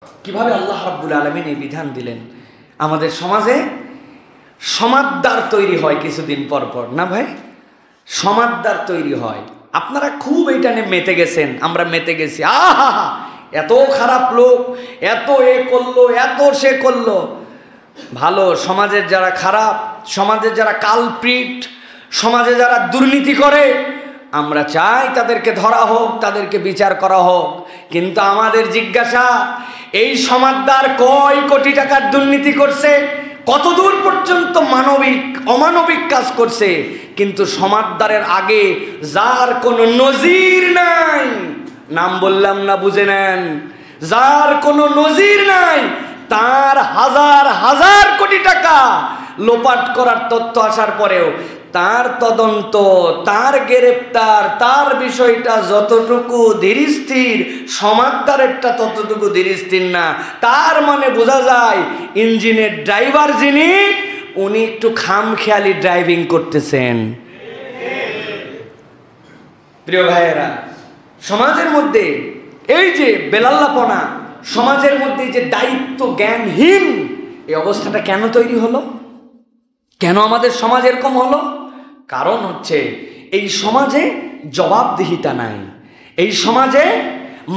কিভাবে আল্লাহ রাব্বুল আলামিন এই বিধান দিলেন। আমাদের সমাজে সমাদদার তৈরি হয় কিছুদিন পর পর, না ভাই? সমাদদার তৈরি হয়। আপনারা খুব এইটা নিয়ে মেতে গেছেন, আমরা মেতে গেছি। আহা, এত খারাপ লোক, এত এ করলো, এত সে করলো। ভালো, সমাজের যারা খারাপ, সমাজের যারা কালপ্রিট, সমাজে যারা দুর্নীতি করে, আমরা চাই তাদেরকে ধরা হোক, তাদেরকে বিচার করা হোক। কিন্তু আমাদের জিজ্ঞাসা, এই সমাজদার কয় কোটি টাকার দুর্নীতি করছে, কতদূর পর্যন্ত মানবিক অমানবিক কাজ করছে, কিন্তু সমাজদারের আগে যার কোনো নজির নাই, নাম বললাম না, বুঝে নেন, যার কোনো নজির নাই, তার হাজার হাজার কোটি টাকা লোপাট করার তথ্য আসার পরেও তার তদন্ত, তার গ্রেপ্তার, তার বিষয়টা যতটুকু ধীরস্থির, সমাজদারেরটা ততটুকু ধীরস্থির না। তার মানে বোঝা যায় ইঞ্জিনের ড্রাইভার যিনি, উনি একটু খামখেয়ালি ড্রাইভিং করতেছেন। প্রিয় ভাইয়েরা, সমাজের মধ্যে এই যে বেলাল্লাপনা, সমাজের মধ্যে যে দায়িত্ব জ্ঞানহীন, এই অবস্থাটা কেন তৈরি হলো? কেন আমাদের সমাজ এরকম হলো? কারণ হচ্ছে এই সমাজে জবাবদিহিতা নাই, এই সমাজে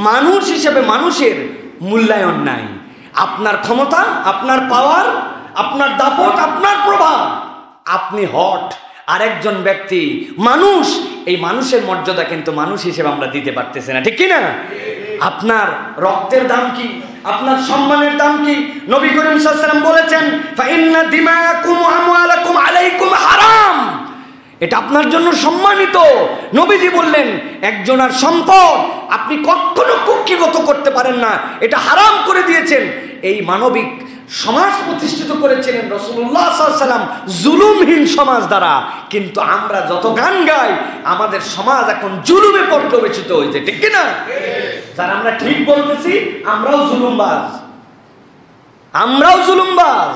মানুষ হিসেবে মানুষের মূল্যায়ন নাই। আপনার ক্ষমতা, আপনার পাওয়ার, আপনার দাপট, আপনার প্রভাব, আপনি হট, আরেকজন ব্যক্তি মানুষ, এই মানুষের মর্যাদা কিন্তু মানুষ হিসেবে আমরা দিতে পারতেছি না, ঠিক কি না? আপনার রক্তের দাম কি? আপনার সম্মানের দাম কি? নবী করিম সাল্লাল্লাহু আলাইহি ওয়াসাল্লাম বলেছেন, ফাইন্না দিমাকুম ওয়া আমওয়ালাকুম আলাইকুম হারাম। এটা আপনার জন্য সম্মানিত। নবীজি বললেন, একজনের সম্পদ আপনি কখনো কুক্ষিগত করতে পারেন না, এটা হারাম করে দিয়েছেন। এই মানবিক সমাজ প্রতিষ্ঠিত করেছিলেন রাসূলুল্লাহ সাল্লাল্লাহু আলাইহি ওয়াসাল্লাম জুলুমহীন সমাজ দ্বারা। কিন্তু আমরা যত গান গাই, আমাদের সমাজ এখন জুলুমে পর্যবেসিত হয়েছে, ঠিক কি না? যারা আমরা ঠিক বলতেছি, আমরাও জুলুমবাজ, আমরাও জুলুমবাজ।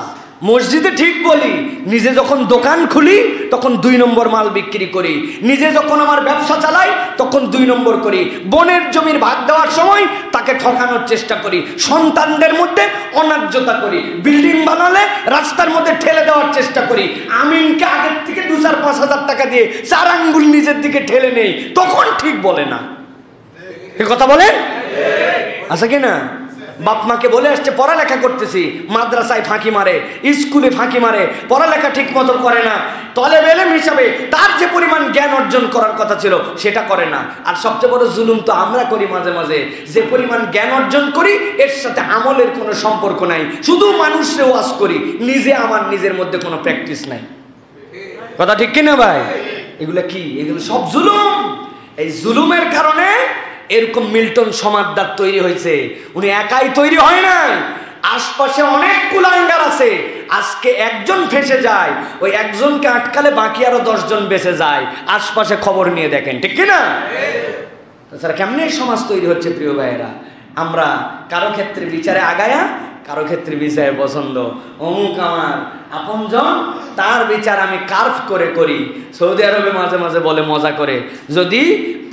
মসজিদে ঠিক বলি, নিজে যখন দোকান খুলি তখন 2 নম্বর মাল বিক্রি করি, নিজে যখন আমার ব্যবসা চালাই তখন 2 নম্বর করি, বোনের জমির ভাগ দেওয়ার সময় তাকে ঠকানোর চেষ্টা করি, সন্তানদের মধ্যে অন্যায্যতা করি, বিল্ডিং বানালে রাস্তার মধ্যে ঠেলে দেওয়ার চেষ্টা করি, আমিনকে আগের থেকে 2-4-5 হাজার টাকা দিয়ে 4 আঙ্গুল নিজের দিকে ঠেলে নেই, তখন ঠিক বলে না। এ কথা বলেন আছে কি না? বাপ মাকে বলে আসছে পড়ালেখা করতেছি, মাদ্রাসায় ফাঁকি মারে, স্কুলে ফাঁকি মারে, পড়ালেখা ঠিক মতো করে না, তলেবে ইলম হিসাবে তার যে পরিমাণ জ্ঞান অর্জন করার কথা ছিল সেটা করে না। আর সবচেয়ে বড় জুলুম তো আমরা করি মাঝে মাঝে, যে পরিমাণ জ্ঞান অর্জন করি এর সাথে আমলের কোনো সম্পর্ক নাই, শুধু মানুষরে ওয়াজ করি, নিজে আমার নিজের মধ্যে কোনো প্র্যাকটিস নাই। কথা ঠিক কিনা ভাই? এগুলো কি? এগুলো সব জুলুম। এই জুলুমের কারণে এরকম মিল্টন সমাজদার তৈরি হয়েছে। উনি একাই তৈরি হয় নাই, আশপাশে অনেক কুলাঙ্গার আছে। আজকে একজন ফেঁসে যায়, ওই একজনকে আটকালে বাকি আরো 10 জন বেঁচে যায়। আশপাশে খবর নিয়ে দেখেন, ঠিক কিনা? তাছাড়া কেমনি সমাজ তৈরি হচ্ছে প্রিয় ভাইয়েরা? আমরা কারো ক্ষেত্রে বিচারে আগায়া, কারো ক্ষেত্রে বিচারে পছন্দ, অমুক আমার আপনজন, তার বিচার আমি কার্ভ করে করি। সৌদি আরবে মাঝে মাঝে বলে মজা করে, যদি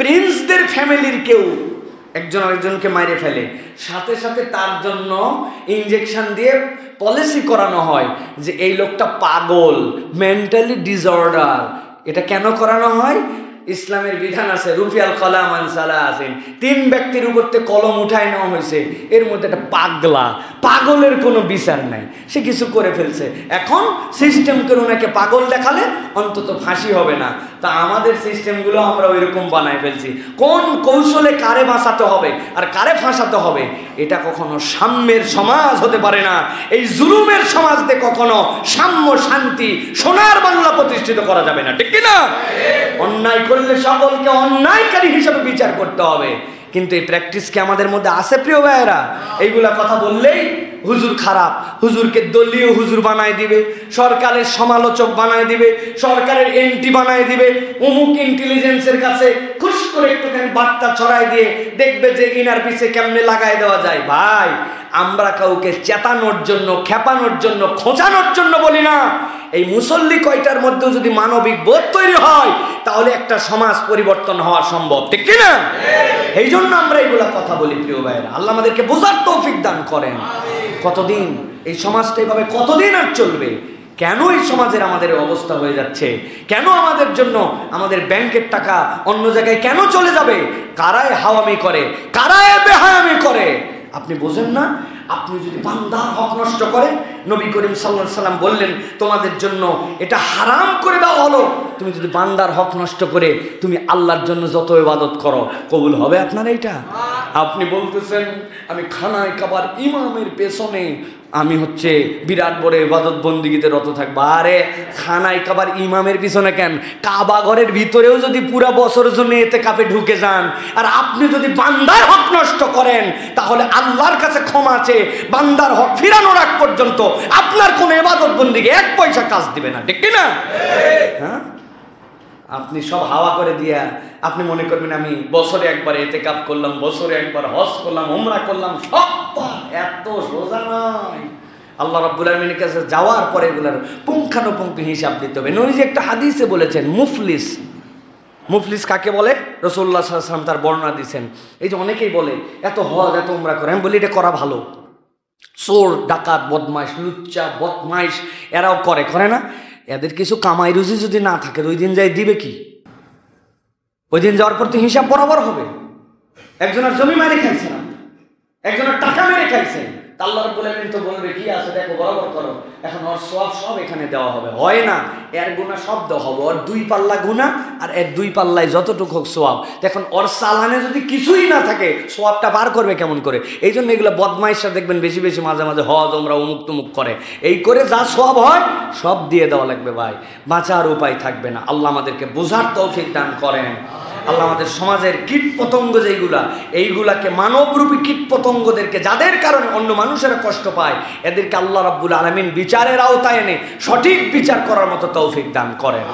প্রিন্সদের ফ্যামিলির কেউ একজন আরেকজনকে মাইরে ফেলে, সাথে সাথে তার জন্য ইনজেকশন দিয়ে পলিসি করানো হয় যে এই লোকটা পাগল, মেন্টালি ডিসঅর্ডার। এটা কেন করানো হয়? ইসলামের বিধান আছে, রুফিয়াল কলাম আন সালাসিন, 3 ব্যক্তির উপর থেকে কলম উঠায় নেওয়া হয়েছে। এর মধ্যে একটা পাগলা, পাগলের কোনো বিচার নাই, সে কিছু করে ফেলছে। এখন সিস্টেম করে ওনাকে পাগল দেখালে অন্তত ফাঁসি হবে না। তা আমাদের সিস্টেমগুলো আমরা ওইরকম বানায় ফেলছি। কোন কৌশলে কারে বাঁচাতে হবে আর কারে ফাঁসাতে হবে, এটা কখনো সাম্যের সমাজ হতে পারে না। এই জুলুমের সমাজে কখনো সাম্য, শান্তি, সোনার বাংলা প্রতিষ্ঠিত করা যাবে না, ঠিক কিনা? অন্যায় করলে সকলকে অন্যায়কারী হিসেবে বিচার করতে হবে। কিন্তু এই প্র্যাকটিস কি আমাদের মধ্যে আছে প্রিয় ভাইয়েরা? এইগুলা কথা বললেই হুজুর খারাপ, হুজুরকে দলীয় হুজুর বানায় দিবে, সরকারের সমালোচক বানায় দিবে, সরকারের এন্টি বানায় দিবে, অমুক ইন্টেলিজেন্সের কাছে খুশ করে একটুখানি বার্তা ছড়াই দিয়ে দেখবে যে ইনার পিছে কেমনে লাগাই দেওয়া যায়। ভাই, আমরা কাউকে চেতানোর জন্য, খেপানোর জন্য, খোঁচানোর জন্য বলি না। এই মুসল্লি কয়টার মধ্যে যদি মানবিক বোধ তৈরি হয় তাহলে একটা সমাজ পরিবর্তন হওয়া সম্ভব, ঠিক কি না? এই জন্য আমরা এইগুলা কথা বলি প্রিয় ভাইয়েরা। আল্লাহ আমাদেরকে বোঝার তৌফিক দান করেন। কতদিন এই সমাজটা এইভাবে কতদিন আর চলবে? কেন এই সমাজের আমাদের অবস্থা হয়ে যাচ্ছে? কেন আমাদের জন্য আমাদের ব্যাংকের টাকা অন্য জায়গায় কেন চলে যাবে? কারায় হাওয়ামি করে, কারায় বেহায়ামি করে, আপনি বোঝেন না? আপনি যদি বান্দার হক নষ্ট করেন, নবী করিম সাল্লাল্লাহু আলাইহি সাল্লাম বললেন তোমাদের জন্য এটা হারাম করে দেওয়া হলো। তুমি যদি বান্দার হক নষ্ট করে তুমি আল্লাহর জন্য যত ইবাদত করো, কবুল হবে আপনার? এইটা আপনি বলতেছেন আমি খানায় কাবার ইমামের পেছনে আমি বিরাট বড় ইবাদত বন্দিগিতে রত থাকবো। আরে খানায় কাবার ইমামের পিছনে কেন? কাবা ঘরের ভিতরেও যদি পুরা বছরের জন্য এতে কাপে ঢুকে যান আর আপনি যদি বান্দার হক নষ্ট করেন তাহলে আল্লাহর কাছে ক্ষমা আছে। বান্দার হক ফিরানোর আগ পর্যন্ত আপনার কোন ইবাদত বন্দিকে 1 পয়সা কাজ দিবে না, ঠিক না? হ্যাঁ, আপনি সব হাওয়া করে দিয়া আপনি মনে করবেন আমি বছরে একবার ইতিকাফ করলাম, বছরে একবার হজ করলাম, উমরা করলাম। সব এত সোজা নয়। আল্লাহ রাব্বুল আলামিনের কাছে যাওয়ার পরে এগুলার পুঙ্খানুপুঙ্খ হিসাব দিতে হবে। নবীজি একটা হাদিসে বলেছেন মুফলিস। মুফলিস কাকে বলে? রাসূলুল্লাহ সাল্লাল্লাহু আলাইহি ওয়াসাল্লাম তার বর্ণনা দিয়েছেন। এই যে অনেকেই বলে এত হজ এত উমরা করে, আমি বলি এটা করা ভালো। চোর, ডাকাত, বদমাইশ, লুচ্চা, বদমাইশ এরাও করে না? এদের কিছু কামাই রুজি যদি না থাকে ওই দিন যাই দিবে কি? ওই দিন যাওয়ার পর তো হিসাব বরাবর হবে। একজনের জমি মেরে খাইছেন, একজনের টাকা মেরে খাইছেন, আল্লাহ রাব্বুল আলামিন তো বলবে কি আছে দেখো, বরাবর করো। এখন ওর সব এখানে দেওয়া হবে, হয় না? এর গুনাহ সব দেওয়া হবে। ওর 2 পাল্লা গুনাহ আর এর 2 পাল্লায় যতটুকু হোক সওয়াব। এখন ওর চালানে যদি কিছুই না থাকে সওয়াবটা বার করবে কেমন করে? এই জন্য এগুলো বদমাইশরা দেখবেন বেশি বেশি মাঝে মাঝে হজ উমরা অমুক তুমুক করে। এই করে যা সওয়াব হয় সব দিয়ে দেওয়া লাগবে ভাই, বাঁচার উপায় থাকবে না। আল্লাহ আমাদেরকে বোঝার তৌফিক দান করেন। আল্লাহ আমাদের সমাজের কীট পতঙ্গ যেগুলা, এইগুলাকে মানবরূপী কীট পতঙ্গদেরকে, যাদের কারণে অন্য মানুষেরা কষ্ট পায়, এদেরকে আল্লাহ রাব্বুল আলামিন বিচারের আওতায় এনে সঠিক বিচার করার মতো তৌফিক দান করেন।